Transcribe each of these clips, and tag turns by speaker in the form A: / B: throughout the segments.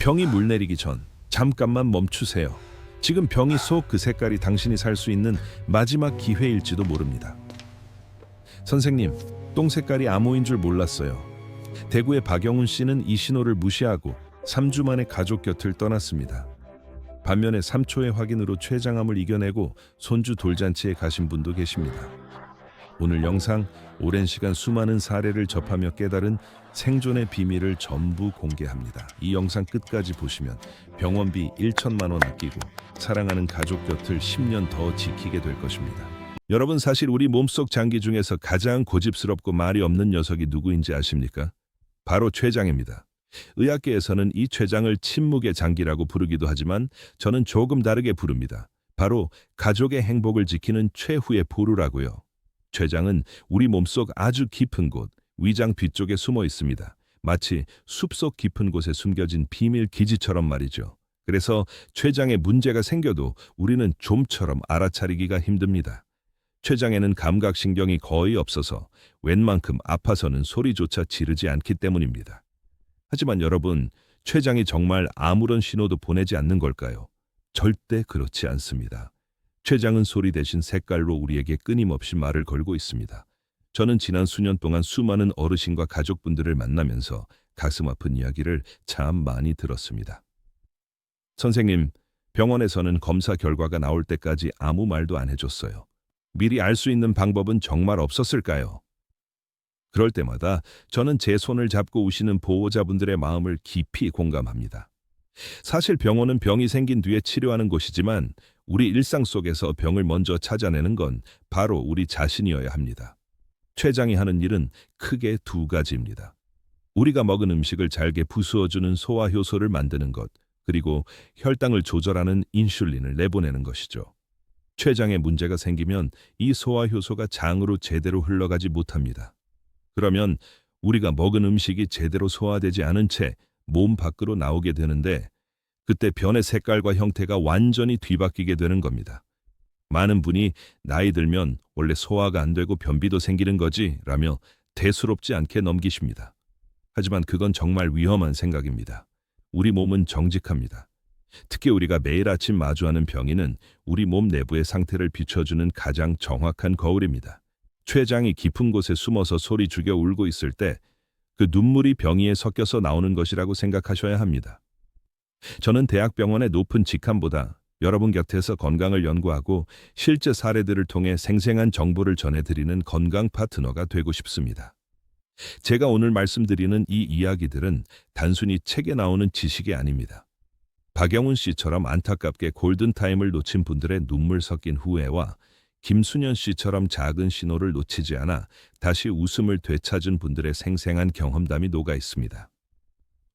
A: 병이 물 내리기 전 잠깐만 멈추세요. 지금 병이 속 그 색깔이 당신이 살 수 있는 마지막 기회일지도 모릅니다. 선생님, 똥 색깔이 암호인 줄 몰랐어요. 대구의 박영훈 씨는 이 신호를 무시하고 3주 만에 가족 곁을 떠났습니다. 반면에 3초의 확인으로 췌장암을 이겨내고 손주 돌잔치에 가신 분도 계십니다. 오늘 영상 오랜 시간 수많은 사례를 접하며 깨달은 생존의 비밀을 전부 공개합니다. 이 영상 끝까지 보시면 병원비 1천만 원 아끼고 사랑하는 가족 곁을 10년 더 지키게 될 것입니다. 여러분, 사실 우리 몸속 장기 중에서 가장 고집스럽고 말이 없는 녀석이 누구인지 아십니까? 바로 췌장입니다. 의학계에서는 이 췌장을 침묵의 장기라고 부르기도 하지만 저는 조금 다르게 부릅니다. 바로 가족의 행복을 지키는 최후의 보루라고요. 췌장은 우리 몸속 아주 깊은 곳, 위장 뒤쪽에 숨어 있습니다. 마치 숲속 깊은 곳에 숨겨진 비밀 기지처럼 말이죠. 그래서 췌장에 문제가 생겨도 우리는 좀처럼 알아차리기가 힘듭니다. 췌장에는 감각신경이 거의 없어서 웬만큼 아파서는 소리조차 지르지 않기 때문입니다. 하지만 여러분, 췌장이 정말 아무런 신호도 보내지 않는 걸까요? 절대 그렇지 않습니다. 췌장은 소리 대신 색깔로 우리에게 끊임없이 말을 걸고 있습니다. 저는 지난 수년 동안 수많은 어르신과 가족분들을 만나면서 가슴 아픈 이야기를 참 많이 들었습니다. 선생님, 병원에서는 검사 결과가 나올 때까지 아무 말도 안 해줬어요. 미리 알 수 있는 방법은 정말 없었을까요? 그럴 때마다 저는 제 손을 잡고 우시는 보호자분들의 마음을 깊이 공감합니다. 사실 병원은 병이 생긴 뒤에 치료하는 곳이지만 우리 일상 속에서 병을 먼저 찾아내는 건 바로 우리 자신이어야 합니다. 췌장이 하는 일은 크게 두 가지입니다. 우리가 먹은 음식을 잘게 부수어주는 소화효소를 만드는 것, 그리고 혈당을 조절하는 인슐린을 내보내는 것이죠. 췌장에 문제가 생기면 이 소화효소가 장으로 제대로 흘러가지 못합니다. 그러면 우리가 먹은 음식이 제대로 소화되지 않은 채 몸 밖으로 나오게 되는데 그때 변의 색깔과 형태가 완전히 뒤바뀌게 되는 겁니다. 많은 분이 나이 들면 원래 소화가 안 되고 변비도 생기는 거지 라며 대수롭지 않게 넘기십니다. 하지만 그건 정말 위험한 생각입니다. 우리 몸은 정직합니다. 특히 우리가 매일 아침 마주하는 병이는 우리 몸 내부의 상태를 비춰주는 가장 정확한 거울입니다. 췌장이 깊은 곳에 숨어서 소리 죽여 울고 있을 때 그 눈물이 병이에 섞여서 나오는 것이라고 생각하셔야 합니다. 저는 대학병원의 높은 직함보다 여러분 곁에서 건강을 연구하고 실제 사례들을 통해 생생한 정보를 전해드리는 건강 파트너가 되고 싶습니다. 제가 오늘 말씀드리는 이 이야기들은 단순히 책에 나오는 지식이 아닙니다. 박영훈 씨처럼 안타깝게 골든타임을 놓친 분들의 눈물 섞인 후회와 김수년 씨처럼 작은 신호를 놓치지 않아 다시 웃음을 되찾은 분들의 생생한 경험담이 녹아 있습니다.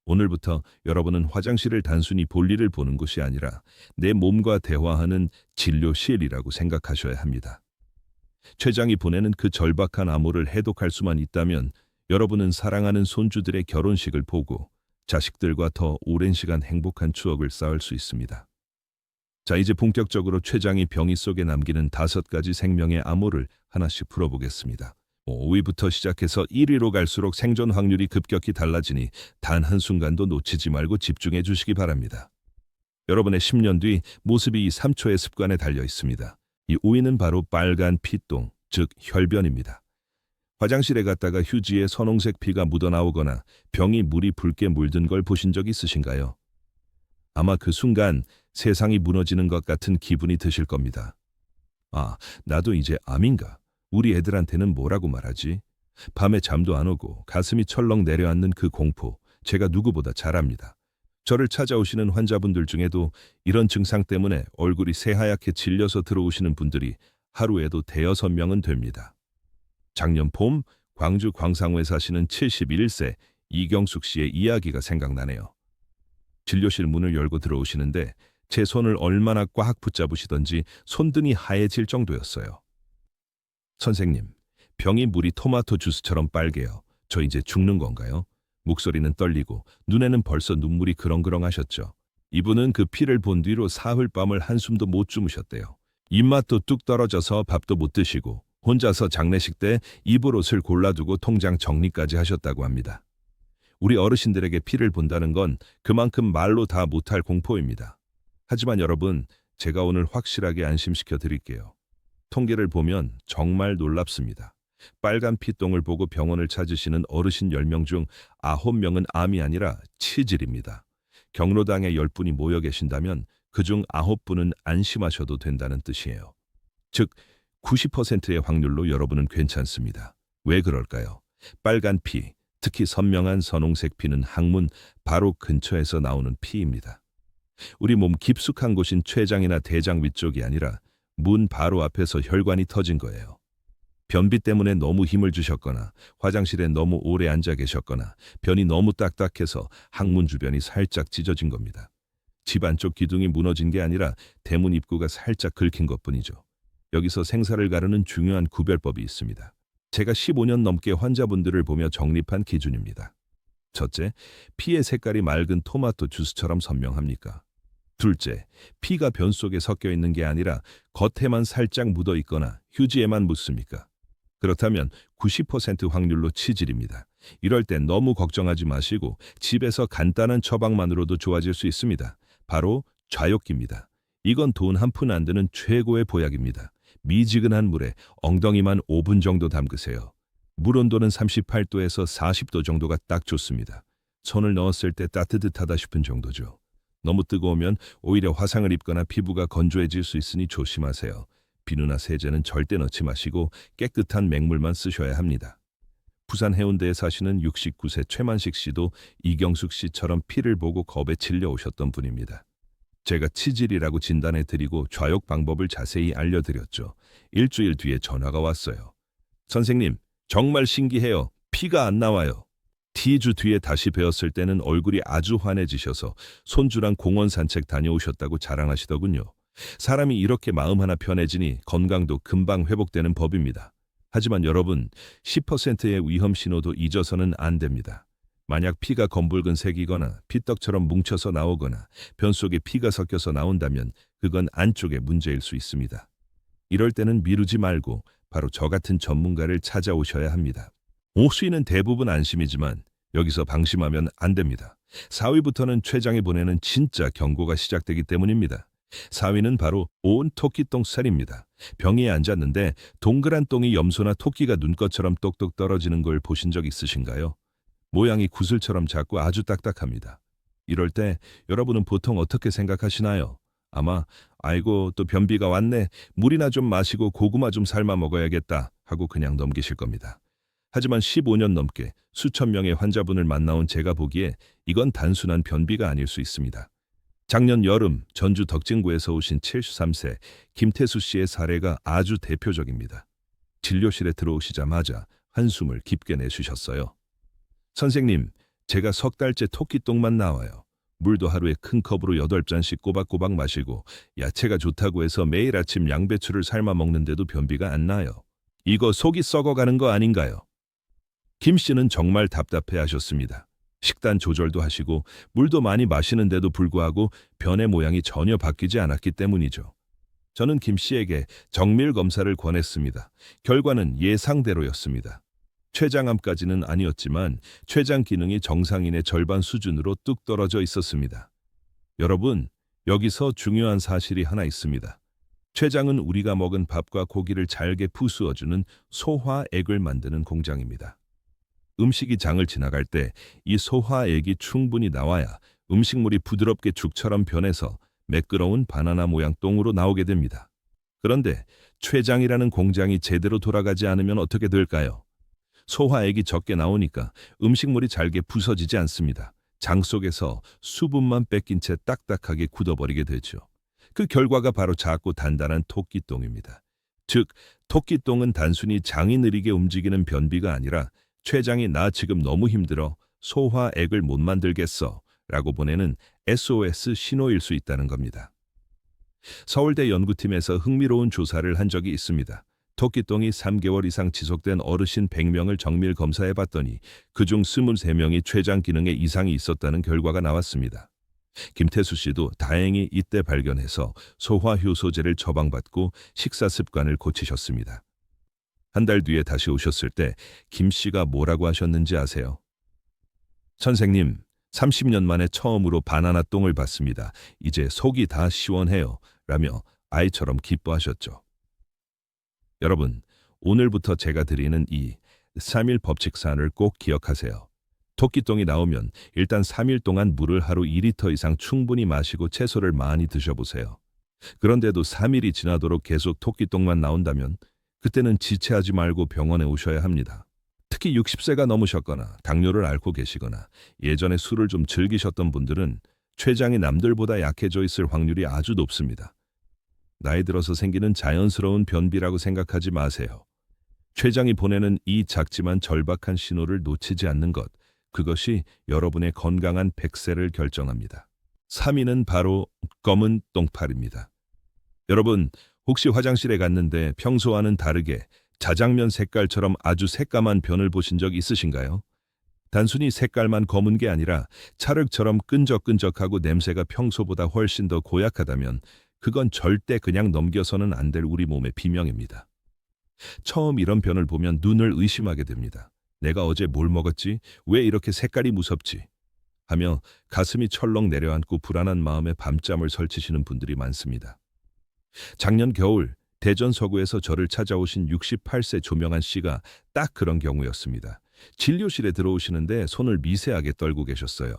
A: 오늘부터 여러분은 화장실을 단순히 볼일을 보는 곳이 아니라 내 몸과 대화하는 진료실이라고 생각하셔야 합니다. 췌장이 보내는 그 절박한 암호를 해독할 수만 있다면 여러분은 사랑하는 손주들의 결혼식을 보고 자식들과 더 오랜 시간 행복한 추억을 쌓을 수 있습니다. 자, 이제 본격적으로 췌장이 병이 속에 남기는 5가지 생명의 암호를 하나씩 풀어보겠습니다. 5위부터 시작해서 1위로 갈수록 생존 확률이 급격히 달라지니 단 한순간도 놓치지 말고 집중해 주시기 바랍니다. 여러분의 10년 뒤 모습이 이 3초의 습관에 달려 있습니다. 이 5위는 바로 빨간 피똥, 즉 혈변입니다. 화장실에 갔다가 휴지에 선홍색 피가 묻어나오거나 병이 물이 붉게 물든 걸 보신 적 있으신가요? 아마 그 순간 세상이 무너지는 것 같은 기분이 드실 겁니다. 아, 나도 이제 암인가? 우리 애들한테는 뭐라고 말하지? 밤에 잠도 안 오고 가슴이 철렁 내려앉는 그 공포, 제가 누구보다 잘 압니다. 저를 찾아오시는 환자분들 중에도 이런 증상 때문에 얼굴이 새하얗게 질려서 들어오시는 분들이 하루에도 5~6명은 됩니다. 작년 봄 광주 광상호에 사시는 71세 이경숙 씨의 이야기가 생각나네요. 진료실 문을 열고 들어오시는데 제 손을 얼마나 꽉 붙잡으시던지 손등이 하얘질 정도였어요. 선생님, 병이 물이 토마토 주스처럼 빨개요. 저 이제 죽는 건가요? 목소리는 떨리고 눈에는 벌써 눈물이 그렁그렁 하셨죠. 이분은 그 피를 본 뒤로 사흘 밤을 한숨도 못 주무셨대요. 입맛도 뚝 떨어져서 밥도 못 드시고 혼자서 장례식 때 입을 옷을 골라두고 통장 정리까지 하셨다고 합니다. 우리 어르신들에게 피를 본다는 건 그만큼 말로 다 못할 공포입니다. 하지만 여러분, 제가 오늘 확실하게 안심시켜 드릴게요. 통계를 보면 정말 놀랍습니다. 빨간 피똥을 보고 병원을 찾으시는 어르신 10명 중 9명은 암이 아니라 치질입니다. 경로당에 10분이 모여 계신다면 그중 9분은 안심하셔도 된다는 뜻이에요. 즉, 90%의 확률로 여러분은 괜찮습니다. 왜 그럴까요? 빨간 피, 특히 선명한 선홍색 피는 항문 바로 근처에서 나오는 피입니다. 우리 몸 깊숙한 곳인 췌장이나 대장 위쪽이 아니라 문 바로 앞에서 혈관이 터진 거예요. 변비 때문에 너무 힘을 주셨거나 화장실에 너무 오래 앉아 계셨거나 변이 너무 딱딱해서 항문 주변이 살짝 찢어진 겁니다. 집 안쪽 기둥이 무너진 게 아니라 대문 입구가 살짝 긁힌 것뿐이죠. 여기서 생사를 가르는 중요한 구별법이 있습니다. 제가 15년 넘게 환자분들을 보며 정립한 기준입니다. 첫째, 피의 색깔이 맑은 토마토 주스처럼 선명합니까? 둘째, 피가 변 속에 섞여 있는 게 아니라 겉에만 살짝 묻어 있거나 휴지에만 묻습니까? 그렇다면 90% 확률로 치질입니다. 이럴 땐 너무 걱정하지 마시고 집에서 간단한 처방만으로도 좋아질 수 있습니다. 바로 좌욕기입니다. 이건 돈 한 푼 안 드는 최고의 보약입니다. 미지근한 물에 엉덩이만 5분 정도 담그세요. 물 온도는 38도에서 40도 정도가 딱 좋습니다. 손을 넣었을 때 따뜻하다 싶은 정도죠. 너무 뜨거우면 오히려 화상을 입거나 피부가 건조해질 수 있으니 조심하세요. 비누나 세제는 절대 넣지 마시고 깨끗한 맹물만 쓰셔야 합니다. 부산 해운대에 사시는 69세 최만식 씨도 이경숙 씨처럼 피를 보고 겁에 질려 오셨던 분입니다. 제가 치질이라고 진단해드리고 좌욕 방법을 자세히 알려드렸죠. 일주일 뒤에 전화가 왔어요. 선생님, 정말 신기해요. 피가 안 나와요. T주 뒤에 다시 뵈었을 때는 얼굴이 아주 환해지셔서 손주랑 공원 산책 다녀오셨다고 자랑하시더군요. 사람이 이렇게 마음 하나 편해지니 건강도 금방 회복되는 법입니다. 하지만 여러분, 10%의 위험 신호도 잊어서는 안 됩니다. 만약 피가 검붉은 색이거나 피떡처럼 뭉쳐서 나오거나 변 속에 피가 섞여서 나온다면 그건 안쪽에 문제일 수 있습니다. 이럴 때는 미루지 말고 바로 저 같은 전문가를 찾아오셔야 합니다. 5수위는 대부분 안심이지만 여기서 방심하면 안 됩니다. 4위부터는 췌장에 보내는 진짜 경고가 시작되기 때문입니다. 4위는 바로 온 토끼똥 살입니다. 병이에 앉았는데 동그란 똥이 염소나 토끼가 눈꽃처럼 똑똑 떨어지는 걸 보신 적 있으신가요? 모양이 구슬처럼 작고 아주 딱딱합니다. 이럴 때 여러분은 보통 어떻게 생각하시나요? 아마 아이고 또 변비가 왔네. 물이나 좀 마시고 고구마 좀 삶아 먹어야겠다 하고 그냥 넘기실 겁니다. 하지만 15년 넘게 수천 명의 환자분을 만나온 제가 보기에 이건 단순한 변비가 아닐 수 있습니다. 작년 여름 전주 덕진구에서 오신 73세 김태수 씨의 사례가 아주 대표적입니다. 진료실에 들어오시자마자 한숨을 깊게 내쉬셨어요. 선생님, 제가 석 달째 토끼똥만 나와요. 물도 하루에 큰 컵으로 8잔씩 꼬박꼬박 마시고 야채가 좋다고 해서 매일 아침 양배추를 삶아 먹는데도 변비가 안 나요. 이거 속이 썩어가는 거 아닌가요? 김 씨는 정말 답답해 하셨습니다. 식단 조절도 하시고 물도 많이 마시는데도 불구하고 변의 모양이 전혀 바뀌지 않았기 때문이죠. 저는 김 씨에게 정밀 검사를 권했습니다. 결과는 예상대로였습니다. 췌장암까지는 아니었지만 췌장 기능이 정상인의 절반 수준으로 뚝 떨어져 있었습니다. 여러분, 여기서 중요한 사실이 하나 있습니다. 췌장은 우리가 먹은 밥과 고기를 잘게 부수어주는 소화액을 만드는 공장입니다. 음식이 장을 지나갈 때 이 소화액이 충분히 나와야 음식물이 부드럽게 죽처럼 변해서 매끄러운 바나나 모양 똥으로 나오게 됩니다. 그런데 췌장이라는 공장이 제대로 돌아가지 않으면 어떻게 될까요? 소화액이 적게 나오니까 음식물이 잘게 부서지지 않습니다. 장 속에서 수분만 뺏긴 채 딱딱하게 굳어버리게 되죠. 그 결과가 바로 작고 단단한 토끼똥입니다. 즉, 토끼똥은 단순히 장이 느리게 움직이는 변비가 아니라 췌장이 나 지금 너무 힘들어 소화액을 못 만들겠어 라고 보내는 SOS 신호일 수 있다는 겁니다. 서울대 연구팀에서 흥미로운 조사를 한 적이 있습니다. 토끼똥이 3개월 이상 지속된 어르신 100명을 정밀 검사해봤더니 그중 23명이 췌장 기능에 이상이 있었다는 결과가 나왔습니다. 김태수 씨도 다행히 이때 발견해서 소화효소제를 처방받고 식사 습관을 고치셨습니다. 한 달 뒤에 다시 오셨을 때 김 씨가 뭐라고 하셨는지 아세요? 선생님, 30년 만에 처음으로 바나나 똥을 봤습니다. 이제 속이 다 시원해요. 라며 아이처럼 기뻐하셨죠. 여러분, 오늘부터 제가 드리는 이 3일 법칙 사안을 꼭 기억하세요. 토끼똥이 나오면 일단 3일 동안 물을 하루 2리터 이상 충분히 마시고 채소를 많이 드셔보세요. 그런데도 3일이 지나도록 계속 토끼똥만 나온다면 그때는 지체하지 말고 병원에 오셔야 합니다. 특히 60세가 넘으셨거나 당뇨를 앓고 계시거나 예전에 술을 좀 즐기셨던 분들은 췌장이 남들보다 약해져 있을 확률이 아주 높습니다. 나이 들어서 생기는 자연스러운 변비라고 생각하지 마세요. 췌장이 보내는 이 작지만 절박한 신호를 놓치지 않는 것, 그것이 여러분의 건강한 100세를 결정합니다. 3위는 바로 검은 똥파리입니다. 여러분, 혹시 화장실에 갔는데 평소와는 다르게 자장면 색깔처럼 아주 새까만 변을 보신 적 있으신가요? 단순히 색깔만 검은 게 아니라 찰흙처럼 끈적끈적하고 냄새가 평소보다 훨씬 더 고약하다면 그건 절대 그냥 넘겨서는 안 될 우리 몸의 비명입니다. 처음 이런 변을 보면 눈을 의심하게 됩니다. 내가 어제 뭘 먹었지? 왜 이렇게 색깔이 무섭지? 하며 가슴이 철렁 내려앉고 불안한 마음에 밤잠을 설치시는 분들이 많습니다. 작년 겨울 대전 서구에서 저를 찾아오신 68세 조명한 씨가 딱 그런 경우였습니다. 진료실에 들어오시는데 손을 미세하게 떨고 계셨어요.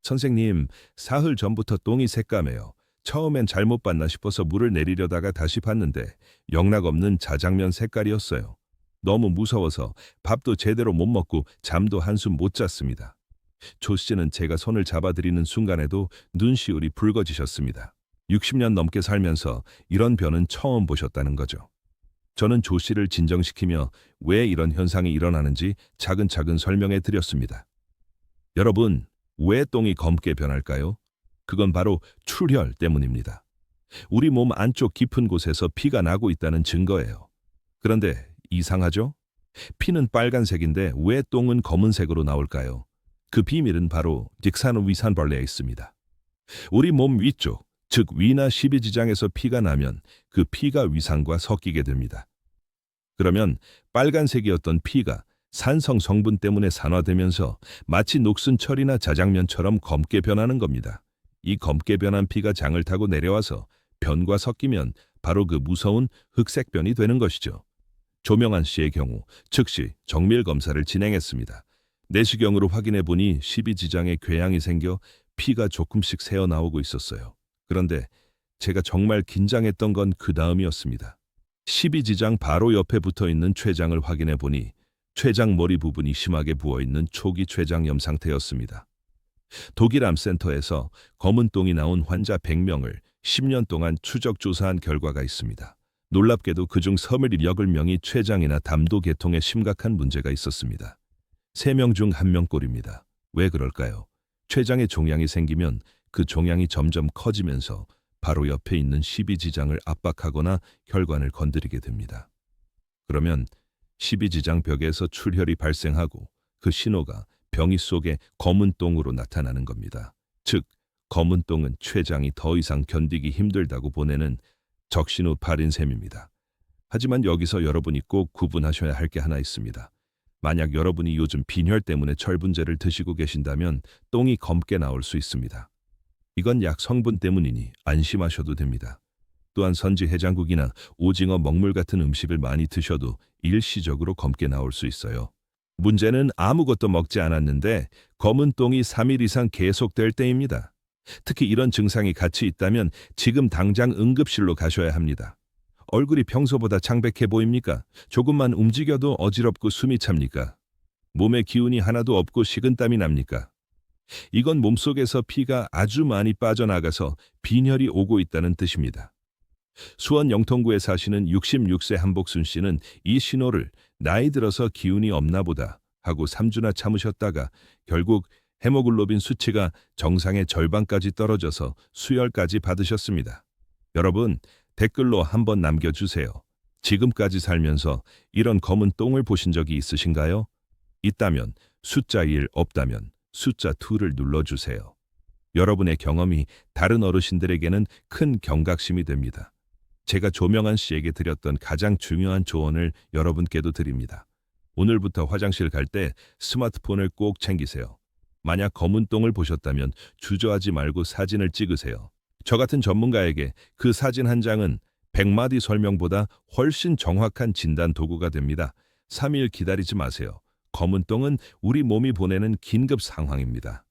A: 선생님, 사흘 전부터 똥이 새까매요. 처음엔 잘못 봤나 싶어서 물을 내리려다가 다시 봤는데 영락없는 자장면 색깔이었어요. 너무 무서워서 밥도 제대로 못 먹고 잠도 한숨 못 잤습니다. 조 씨는 제가 손을 잡아드리는 순간에도 눈시울이 붉어지셨습니다. 60년 넘게 살면서 이런 변은 처음 보셨다는 거죠. 저는 조 씨를 진정시키며 왜 이런 현상이 일어나는지 차근차근 설명해 드렸습니다. 여러분, 왜 똥이 검게 변할까요? 그건 바로 출혈 때문입니다. 우리 몸 안쪽 깊은 곳에서 피가 나고 있다는 증거예요. 그런데 이상하죠? 피는 빨간색인데 왜 똥은 검은색으로 나올까요? 그 비밀은 바로 직사노위산벌레에 있습니다. 우리 몸 위쪽, 즉 위나 십이지장에서 피가 나면 그 피가 위산과 섞이게 됩니다. 그러면 빨간색이었던 피가 산성 성분 때문에 산화되면서 마치 녹슨 철이나 자장면처럼 검게 변하는 겁니다. 이 검게 변한 피가 장을 타고 내려와서 변과 섞이면 바로 그 무서운 흑색변이 되는 것이죠. 조명한 씨의 경우 즉시 정밀 검사를 진행했습니다. 내시경으로 확인해 보니 십이지장에 궤양이 생겨 피가 조금씩 새어나오고 있었어요. 그런데 제가 정말 긴장했던 건 그 다음이었습니다. 십이지장 바로 옆에 붙어 있는 췌장을 확인해 보니 췌장 머리 부분이 심하게 부어있는 초기 췌장염 상태였습니다. 독일 암센터에서 검은 똥이 나온 환자 100명을 10년 동안 추적 조사한 결과가 있습니다. 놀랍게도 그중 38명이 췌장이나 담도 계통에 심각한 문제가 있었습니다. 3명 중 1명꼴입니다. 왜 그럴까요? 췌장에 종양이 생기면 그 종양이 점점 커지면서 바로 옆에 있는 십이지장을 압박하거나 혈관을 건드리게 됩니다. 그러면 십이지장 벽에서 출혈이 발생하고 그 신호가 병이 속에 검은 똥으로 나타나는 겁니다. 즉, 검은 똥은 췌장이 더 이상 견디기 힘들다고 보내는 적신호 발인 셈입니다. 하지만 여기서 여러분이 꼭 구분하셔야 할 게 하나 있습니다. 만약 여러분이 요즘 빈혈 때문에 철분제를 드시고 계신다면 똥이 검게 나올 수 있습니다. 이건 약 성분 때문이니 안심하셔도 됩니다. 또한 선지 해장국이나 오징어 먹물 같은 음식을 많이 드셔도 일시적으로 검게 나올 수 있어요. 문제는 아무것도 먹지 않았는데 검은 똥이 3일 이상 계속될 때입니다. 특히 이런 증상이 같이 있다면 지금 당장 응급실로 가셔야 합니다. 얼굴이 평소보다 창백해 보입니까? 조금만 움직여도 어지럽고 숨이 찹니까? 몸에 기운이 하나도 없고 식은땀이 납니까? 이건 몸속에서 피가 아주 많이 빠져나가서 빈혈이 오고 있다는 뜻입니다. 수원 영통구에 사시는 66세 한복순 씨는 이 신호를 나이 들어서 기운이 없나 보다 하고 3주나 참으셨다가 결국 헤모글로빈 수치가 정상의 절반까지 떨어져서 수혈까지 받으셨습니다. 여러분, 댓글로 한번 남겨주세요. 지금까지 살면서 이런 검은 똥을 보신 적이 있으신가요? 있다면 숫자 1, 없다면 숫자 2를 눌러주세요. 여러분의 경험이 다른 어르신들에게는 큰 경각심이 됩니다. 제가 조명한 씨에게 드렸던 가장 중요한 조언을 여러분께도 드립니다. 오늘부터 화장실 갈 때 스마트폰을 꼭 챙기세요. 만약 검은 똥을 보셨다면 주저하지 말고 사진을 찍으세요. 저 같은 전문가에게 그 사진 한 장은 100마디 설명보다 훨씬 정확한 진단 도구가 됩니다. 3일 기다리지 마세요. 검은 똥은 우리 몸이 보내는 긴급 상황입니다.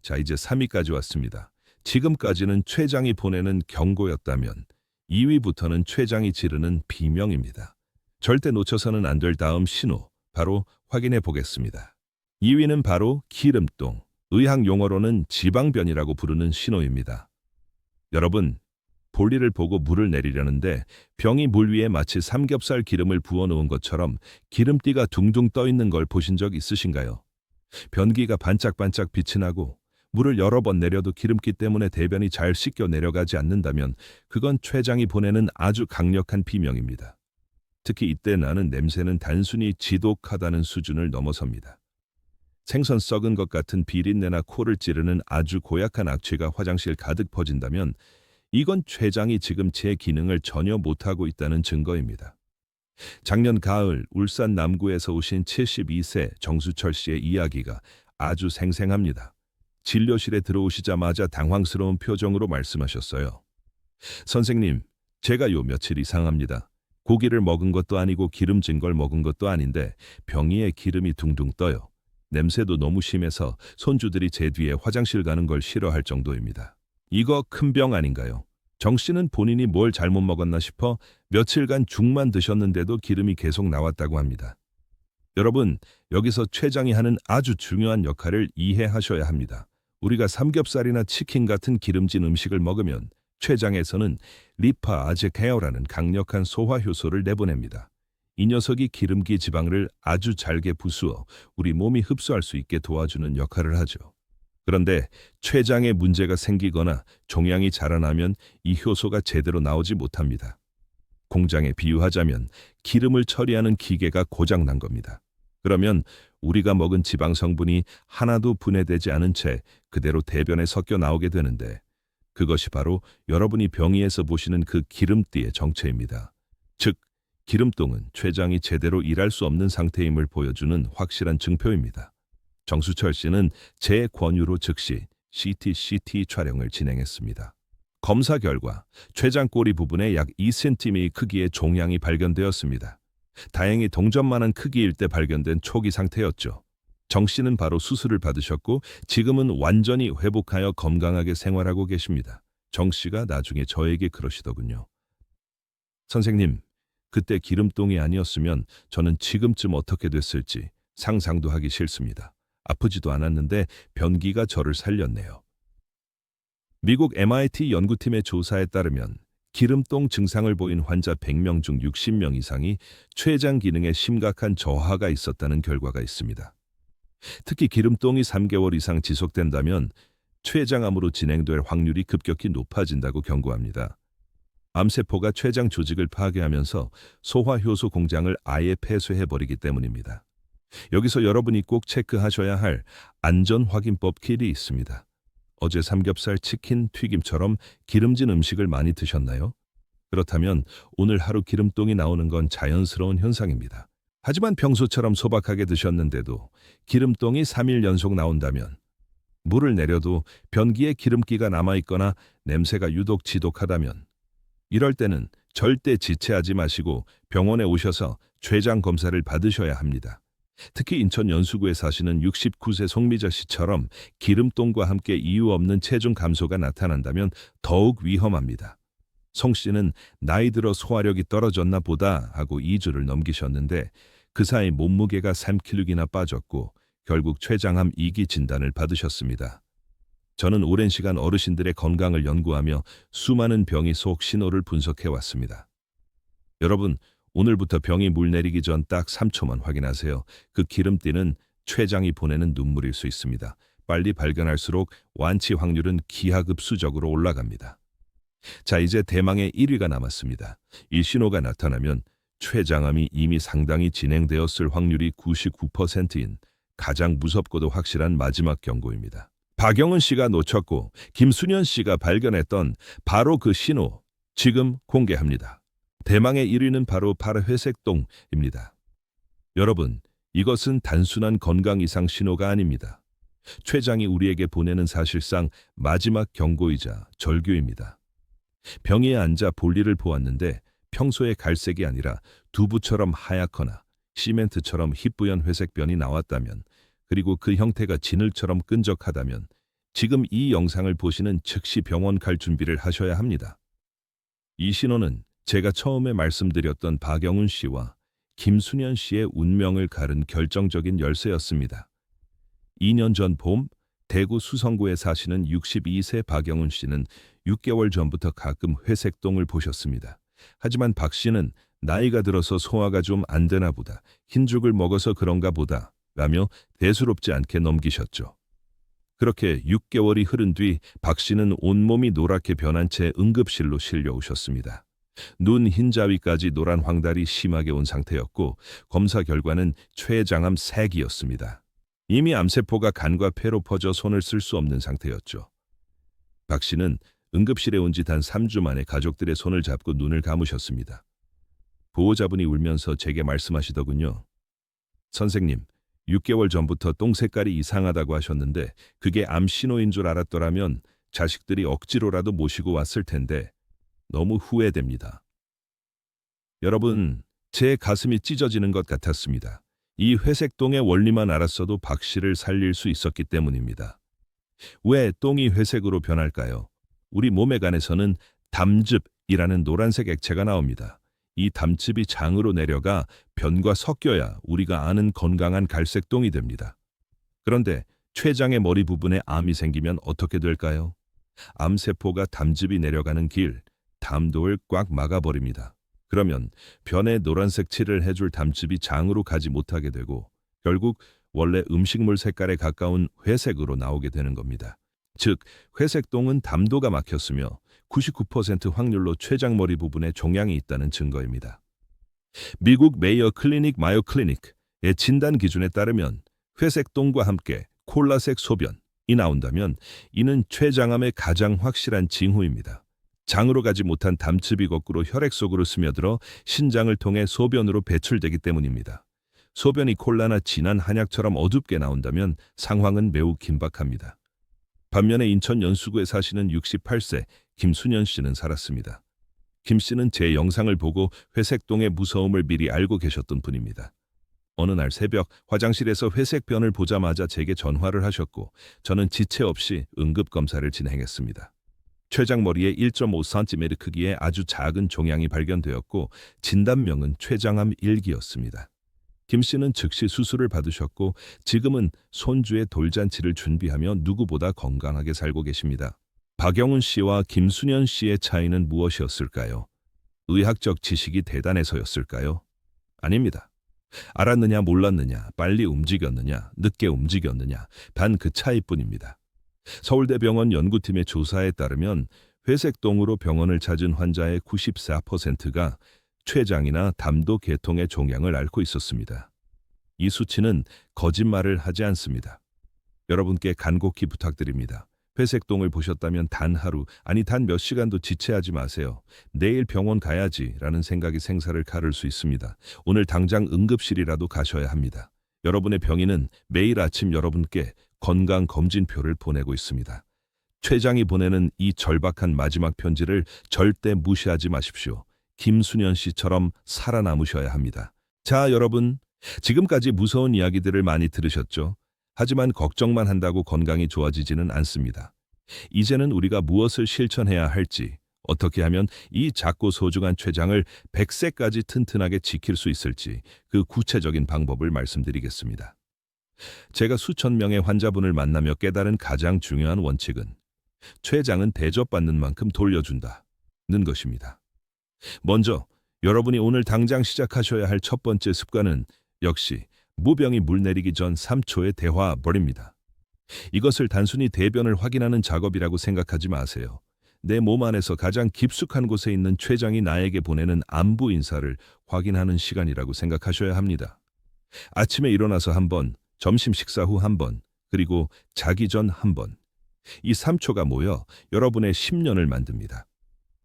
A: 자, 이제 3위까지 왔습니다. 지금까지는 췌장이 보내는 경고였다면 2위부터는 췌장이 지르는 비명입니다. 절대 놓쳐서는 안 될 다음 신호, 바로 확인해 보겠습니다. 2위는 바로 기름똥, 의학 용어로는 지방변이라고 부르는 신호입니다. 여러분, 볼일을 보고 물을 내리려는데 병이 물 위에 마치 삼겹살 기름을 부어놓은 것처럼 기름띠가 둥둥 떠 있는 걸 보신 적 있으신가요? 변기가 반짝반짝 빛이 나고 물을 여러 번 내려도 기름기 때문에 대변이 잘 씻겨 내려가지 않는다면 그건 췌장이 보내는 아주 강력한 비명입니다. 특히 이때 나는 냄새는 단순히 지독하다는 수준을 넘어섭니다. 생선 썩은 것 같은 비린내나 코를 찌르는 아주 고약한 악취가 화장실 가득 퍼진다면 이건 췌장이 지금 제 기능을 전혀 못하고 있다는 증거입니다. 작년 가을 울산 남구에서 오신 72세 정수철 씨의 이야기가 아주 생생합니다. 진료실에 들어오시자마자 당황스러운 표정으로 말씀하셨어요. 선생님, 제가 요 며칠 이상합니다. 고기를 먹은 것도 아니고 기름진 걸 먹은 것도 아닌데 병이에 기름이 둥둥 떠요. 냄새도 너무 심해서 손주들이 제 뒤에 화장실 가는 걸 싫어할 정도입니다. 이거 큰 병 아닌가요? 정 씨는 본인이 뭘 잘못 먹었나 싶어 며칠간 죽만 드셨는데도 기름이 계속 나왔다고 합니다. 여러분, 여기서 췌장이 하는 아주 중요한 역할을 이해하셔야 합니다. 우리가 삼겹살이나 치킨 같은 기름진 음식을 먹으면 췌장에서는 리파아제케어라는 강력한 소화 효소를 내보냅니다. 이 녀석이 기름기 지방을 아주 잘게 부수어 우리 몸이 흡수할 수 있게 도와주는 역할을 하죠. 그런데 췌장에 문제가 생기거나 종양이 자라나면 이 효소가 제대로 나오지 못합니다. 공장에 비유하자면 기름을 처리하는 기계가 고장난 겁니다. 그러면 우리가 먹은 지방 성분이 하나도 분해되지 않은 채 그대로 대변에 섞여 나오게 되는데 그것이 바로 여러분이 병이에서 보시는 그 기름띠의 정체입니다. 즉, 기름똥은 췌장이 제대로 일할 수 없는 상태임을 보여주는 확실한 증표입니다. 정수철 씨는 제 권유로 즉시 CT 촬영을 진행했습니다. 검사 결과 췌장 꼬리 부분에 약 2cm 크기의 종양이 발견되었습니다. 다행히 동전만한 크기일 때 발견된 초기 상태였죠. 정 씨는 바로 수술을 받으셨고 지금은 완전히 회복하여 건강하게 생활하고 계십니다. 정 씨가 나중에 저에게 그러시더군요. 선생님, 그때 기름똥이 아니었으면 저는 지금쯤 어떻게 됐을지 상상도 하기 싫습니다. 아프지도 않았는데 변기가 저를 살렸네요. 미국 MIT 연구팀의 조사에 따르면 기름똥 증상을 보인 환자 100명 중 60명 이상이 췌장 기능에 심각한 저하가 있었다는 결과가 있습니다. 특히 기름똥이 3개월 이상 지속된다면 췌장암으로 진행될 확률이 급격히 높아진다고 경고합니다. 암세포가 췌장 조직을 파괴하면서 소화효소 공장을 아예 폐쇄해버리기 때문입니다. 여기서 여러분이 꼭 체크하셔야 할 안전 확인법 킬이 있습니다. 어제 삼겹살, 치킨, 튀김처럼 기름진 음식을 많이 드셨나요? 그렇다면 오늘 하루 기름똥이 나오는 건 자연스러운 현상입니다. 하지만 평소처럼 소박하게 드셨는데도 기름똥이 3일 연속 나온다면 물을 내려도 변기에 기름기가 남아있거나 냄새가 유독 지독하다면 이럴 때는 절대 지체하지 마시고 병원에 오셔서 췌장 검사를 받으셔야 합니다. 특히 인천 연수구에 사시는 69세 송미자 씨처럼 기름똥과 함께 이유 없는 체중 감소가 나타난다면 더욱 위험합니다. 송 씨는 나이 들어 소화력이 떨어졌나 보다 하고 2주를 넘기셨는데 그 사이 몸무게가 3kg나 빠졌고 결국 췌장암 2기 진단을 받으셨습니다. 저는 오랜 시간 어르신들의 건강을 연구하며 수많은 병이 속 신호를 분석해왔습니다. 여러분, 오늘부터 병이 물 내리기 전 딱 3초만 확인하세요. 그 기름띠는 췌장이 보내는 눈물일 수 있습니다. 빨리 발견할수록 완치 확률은 기하급수적으로 올라갑니다. 자, 이제 대망의 1위가 남았습니다. 이 신호가 나타나면 췌장암이 이미 상당히 진행되었을 확률이 99%인 가장 무섭고도 확실한 마지막 경고입니다. 박영은 씨가 놓쳤고 김순현 씨가 발견했던 바로 그 신호, 지금 공개합니다. 대망의 1위는 바로 파래회색똥입니다. 여러분, 이것은 단순한 건강 이상 신호가 아닙니다. 췌장이 우리에게 보내는 사실상 마지막 경고이자 절규입니다. 병위에 앉아 볼일을 보았는데 평소의 갈색이 아니라 두부처럼 하얗거나 시멘트처럼 희뿌연 회색변이 나왔다면, 그리고 그 형태가 진흙처럼 끈적하다면 지금 이 영상을 보시는 즉시 병원 갈 준비를 하셔야 합니다. 이 신호는 제가 처음에 말씀드렸던 박영훈 씨와 김순현 씨의 운명을 가른 결정적인 열쇠였습니다. 2년 전 봄, 대구 수성구에 사시는 62세 박영훈 씨는 6개월 전부터 가끔 회색똥을 보셨습니다. 하지만 박 씨는 나이가 들어서 소화가 좀 안 되나 보다, 흰죽을 먹어서 그런가 보다 라며 대수롭지 않게 넘기셨죠. 그렇게 6개월이 흐른 뒤 박 씨는 온몸이 노랗게 변한 채 응급실로 실려오셨습니다. 눈 흰자위까지 노란 황달이 심하게 온 상태였고 검사 결과는 췌장암 3기였습니다. 이미 암세포가 간과 폐로 퍼져 손을 쓸 수 없는 상태였죠. 박 씨는 응급실에 온 지 단 3주 만에 가족들의 손을 잡고 눈을 감으셨습니다. 보호자분이 울면서 제게 말씀하시더군요. 선생님, 6개월 전부터 똥 색깔이 이상하다고 하셨는데 그게 암 신호인 줄 알았더라면 자식들이 억지로라도 모시고 왔을 텐데 너무 후회됩니다. 여러분, 제 가슴이 찢어지는 것 같았습니다. 이 회색똥의 원리만 알았어도 박 씨를 살릴 수 있었기 때문입니다. 왜 똥이 회색으로 변할까요? 우리 몸의 간에서는 담즙이라는 노란색 액체가 나옵니다. 이 담즙이 장으로 내려가 변과 섞여야 우리가 아는 건강한 갈색 똥이 됩니다. 그런데 췌장의 머리 부분에 암이 생기면 어떻게 될까요? 암세포가 담즙이 내려가는 길, 담도를 꽉 막아버립니다. 그러면 변에 노란색 칠을 해줄 담즙이 장으로 가지 못하게 되고 결국 원래 음식물 색깔에 가까운 회색으로 나오게 되는 겁니다. 즉, 회색똥은 담도가 막혔으며 99% 확률로 췌장머리 부분에 종양이 있다는 증거입니다. 미국 메이어 클리닉 마요 클리닉의 진단 기준에 따르면 회색똥과 함께 콜라색 소변이 나온다면 이는 췌장암의 가장 확실한 징후입니다. 장으로 가지 못한 담즙이 거꾸로 혈액 속으로 스며들어 신장을 통해 소변으로 배출되기 때문입니다. 소변이 콜라나 진한 한약처럼 어둡게 나온다면 상황은 매우 긴박합니다. 반면에 인천 연수구에 사시는 68세 김순현 씨는 살았습니다. 김 씨는 제 영상을 보고 회색똥의 무서움을 미리 알고 계셨던 분입니다. 어느 날 새벽 화장실에서 회색변을 보자마자 제게 전화를 하셨고 저는 지체 없이 응급검사를 진행했습니다. 췌장머리에 1.5cm 크기의 아주 작은 종양이 발견되었고 진단명은 췌장암 1기였습니다. 김 씨는 즉시 수술을 받으셨고 지금은 손주의 돌잔치를 준비하며 누구보다 건강하게 살고 계십니다. 박영훈 씨와 김순현 씨의 차이는 무엇이었을까요? 의학적 지식이 대단해서였을까요? 아닙니다. 알았느냐 몰랐느냐, 빨리 움직였느냐, 늦게 움직였느냐, 단 그 차이뿐입니다. 서울대병원 연구팀의 조사에 따르면 회색똥으로 병원을 찾은 환자의 94%가 췌장이나 담도 계통의 종양을 앓고 있었습니다. 이 수치는 거짓말을 하지 않습니다. 여러분께 간곡히 부탁드립니다. 회색똥을 보셨다면 단 하루, 아니 단 몇 시간도 지체하지 마세요. 내일 병원 가야지라는 생각이 생사를 가를 수 있습니다. 오늘 당장 응급실이라도 가셔야 합니다. 여러분의 병인은 매일 아침 여러분께 건강검진표를 보내고 있습니다. 췌장이 보내는 이 절박한 마지막 편지를 절대 무시하지 마십시오. 김순현 씨처럼 살아남으셔야 합니다. 자, 여러분, 지금까지 무서운 이야기들을 많이 들으셨죠? 하지만 걱정만 한다고 건강이 좋아지지는 않습니다. 이제는 우리가 무엇을 실천해야 할지, 어떻게 하면 이 작고 소중한 췌장을 100세까지 튼튼하게 지킬 수 있을지 그 구체적인 방법을 말씀드리겠습니다. 제가 수천 명의 환자분을 만나며 깨달은 가장 중요한 원칙은 췌장은 대접받는 만큼 돌려준다는 것입니다. 먼저 여러분이 오늘 당장 시작하셔야 할 첫 번째 습관은 역시 무병이 물 내리기 전 3초의 대화벌입니다. 이것을 단순히 대변을 확인하는 작업이라고 생각하지 마세요. 내 몸 안에서 가장 깊숙한 곳에 있는 췌장이 나에게 보내는 안부 인사를 확인하는 시간이라고 생각하셔야 합니다. 아침에 일어나서 한 번, 점심 식사 후 한 번, 그리고 자기 전 한 번. 이 3초가 모여 여러분의 10년을 만듭니다.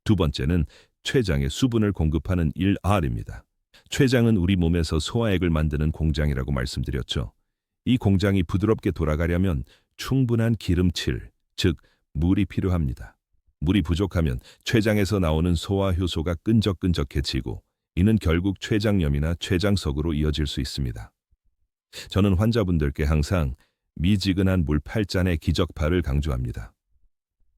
A: 두 번째는 췌장에 수분을 공급하는 1R입니다. 췌장은 우리 몸에서 소화액을 만드는 공장이라고 말씀드렸죠. 이 공장이 부드럽게 돌아가려면 충분한 기름칠, 즉 물이 필요합니다. 물이 부족하면 췌장에서 나오는 소화 효소가 끈적끈적해지고 이는 결국 췌장염이나 췌장석으로 이어질 수 있습니다. 저는 환자분들께 항상 미지근한 물 8잔의 기적파를 강조합니다.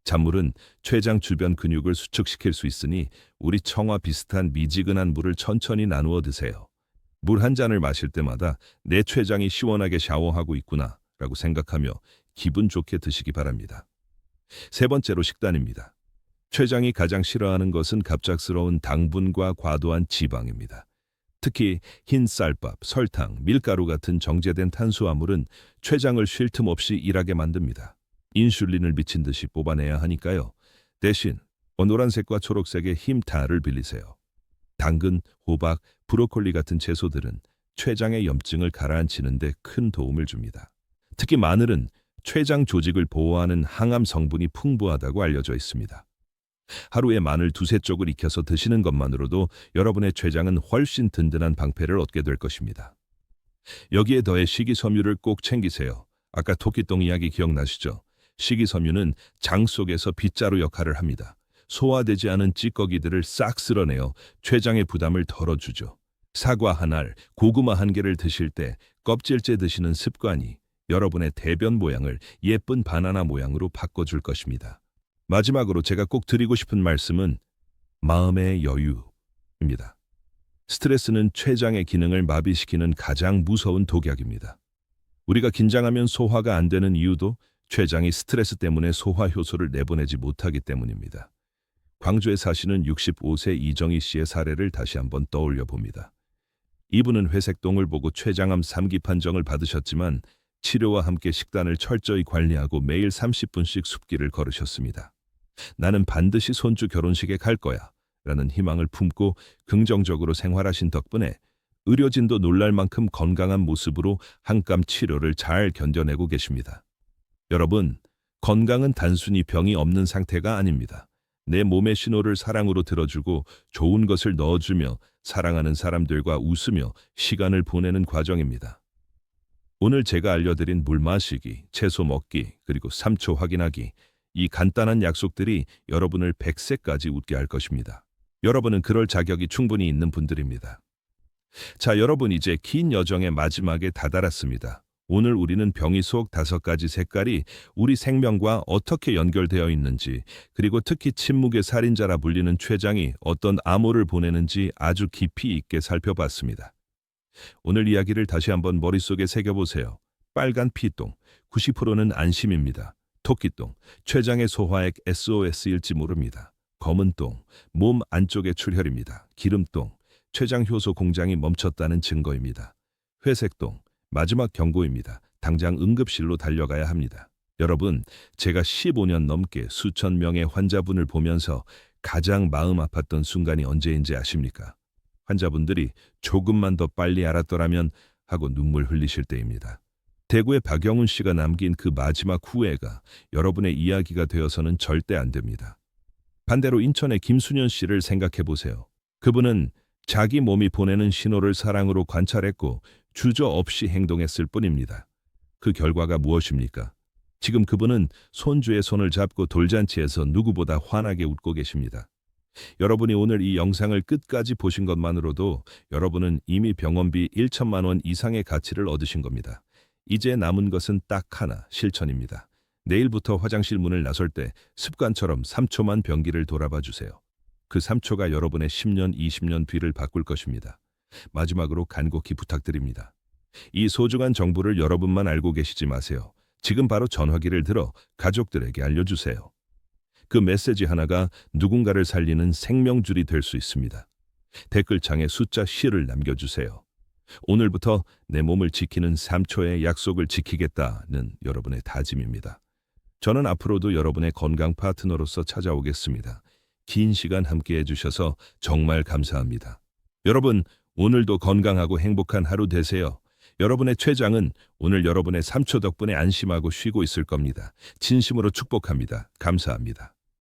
A: 잔물은 췌장 주변 근육을 수축시킬 수 있으니 우리 청와 비슷한 미지근한 물을 천천히 나누어 드세요. 물 한 잔을 마실 때마다 내 췌장이 시원하게 샤워하고 있구나 라고 생각하며 기분 좋게 드시기 바랍니다. 세 번째로 식단입니다. 췌장이 가장 싫어하는 것은 갑작스러운 당분과 과도한 지방입니다. 특히 흰 쌀밥, 설탕, 밀가루 같은 정제된 탄수화물은 췌장을 쉴 틈 없이 일하게 만듭니다. 인슐린을 미친 듯이 뽑아내야 하니까요. 대신 노란색과 초록색의 힘타를 빌리세요. 당근, 호박, 브로콜리 같은 채소들은 췌장의 염증을 가라앉히는 데 큰 도움을 줍니다. 특히 마늘은 췌장 조직을 보호하는 항암 성분이 풍부하다고 알려져 있습니다. 하루에 마늘 2~3쪽을 익혀서 드시는 것만으로도 여러분의 췌장은 훨씬 든든한 방패를 얻게 될 것입니다. 여기에 더해 식이섬유를 꼭 챙기세요. 아까 토끼똥 이야기 기억나시죠? 식이섬유는 장 속에서 빗자루 역할을 합니다. 소화되지 않은 찌꺼기들을 싹 쓸어내어 췌장의 부담을 덜어주죠. 사과 한 알, 고구마 한 개를 드실 때 껍질째 드시는 습관이 여러분의 대변 모양을 예쁜 바나나 모양으로 바꿔줄 것입니다. 마지막으로 제가 꼭 드리고 싶은 말씀은 마음의 여유입니다. 스트레스는 췌장의 기능을 마비시키는 가장 무서운 독약입니다. 우리가 긴장하면 소화가 안 되는 이유도 췌장이 스트레스 때문에 소화 효소를 내보내지 못하기 때문입니다. 광주에 사시는 65세 이정희 씨의 사례를 다시 한번 떠올려 봅니다. 이분은 회색똥을 보고 췌장암 3기 판정을 받으셨지만 치료와 함께 식단을 철저히 관리하고 매일 30분씩 숲길을 걸으셨습니다. 나는 반드시 손주 결혼식에 갈 거야 라는 희망을 품고 긍정적으로 생활하신 덕분에 의료진도 놀랄 만큼 건강한 모습으로 항암 치료를 잘 견뎌내고 계십니다. 여러분, 건강은 단순히 병이 없는 상태가 아닙니다. 내 몸의 신호를 사랑으로 들어주고 좋은 것을 넣어주며 사랑하는 사람들과 웃으며 시간을 보내는 과정입니다. 오늘 제가 알려드린 물 마시기, 채소 먹기, 그리고 3초 확인하기, 이 간단한 약속들이 여러분을 100세까지 웃게 할 것입니다. 여러분은 그럴 자격이 충분히 있는 분들입니다. 자, 여러분 이제 긴 여정의 마지막에 다다랐습니다. 오늘 우리는 병이 속 5가지 색깔이 우리 생명과 어떻게 연결되어 있는지, 그리고 특히 침묵의 살인자라 불리는 췌장이 어떤 암호를 보내는지 아주 깊이 있게 살펴봤습니다. 오늘 이야기를 다시 한번 머릿속에 새겨보세요. 빨간 피똥, 90%는 안심입니다. 토끼똥, 췌장의 소화액 SOS일지 모릅니다. 검은 똥, 몸 안쪽의 출혈입니다. 기름똥, 췌장 효소 공장이 멈췄다는 증거입니다. 회색똥, 마지막 경고입니다. 당장 응급실로 달려가야 합니다. 여러분, 제가 15년 넘게 수천 명의 환자분을 보면서 가장 마음 아팠던 순간이 언제인지 아십니까? 환자분들이 조금만 더 빨리 알았더라면 하고 눈물 흘리실 때입니다. 대구의 박영훈 씨가 남긴 그 마지막 후회가 여러분의 이야기가 되어서는 절대 안 됩니다. 반대로 인천의 김순현 씨를 생각해 보세요. 그분은 자기 몸이 보내는 신호를 사랑으로 관찰했고 주저없이 행동했을 뿐입니다. 그 결과가 무엇입니까? 지금 그분은 손주의 손을 잡고 돌잔치에서 누구보다 환하게 웃고 계십니다. 여러분이 오늘 이 영상을 끝까지 보신 것만으로도 여러분은 이미 병원비 1천만 원 이상의 가치를 얻으신 겁니다. 이제 남은 것은 딱 하나, 실천입니다. 내일부터 화장실 문을 나설 때 습관처럼 3초만 변기를 돌아봐 주세요. 그 3초가 여러분의 10년, 20년 뒤를 바꿀 것입니다. 마지막으로 간곡히 부탁드립니다. 이 소중한 정보를 여러분만 알고 계시지 마세요. 지금 바로 전화기를 들어 가족들에게 알려주세요. 그 메시지 하나가 누군가를 살리는 생명줄이 될 수 있습니다. 댓글창에 숫자 10을 남겨주세요. 오늘부터 내 몸을 지키는 3초의 약속을 지키겠다는 여러분의 다짐입니다. 저는 앞으로도 여러분의 건강 파트너로서 찾아오겠습니다. 긴 시간 함께 해주셔서 정말 감사합니다. 여러분, 오늘도 건강하고 행복한 하루 되세요. 여러분의 췌장은 오늘 여러분의 3초 덕분에 안심하고 쉬고 있을 겁니다. 진심으로 축복합니다. 감사합니다.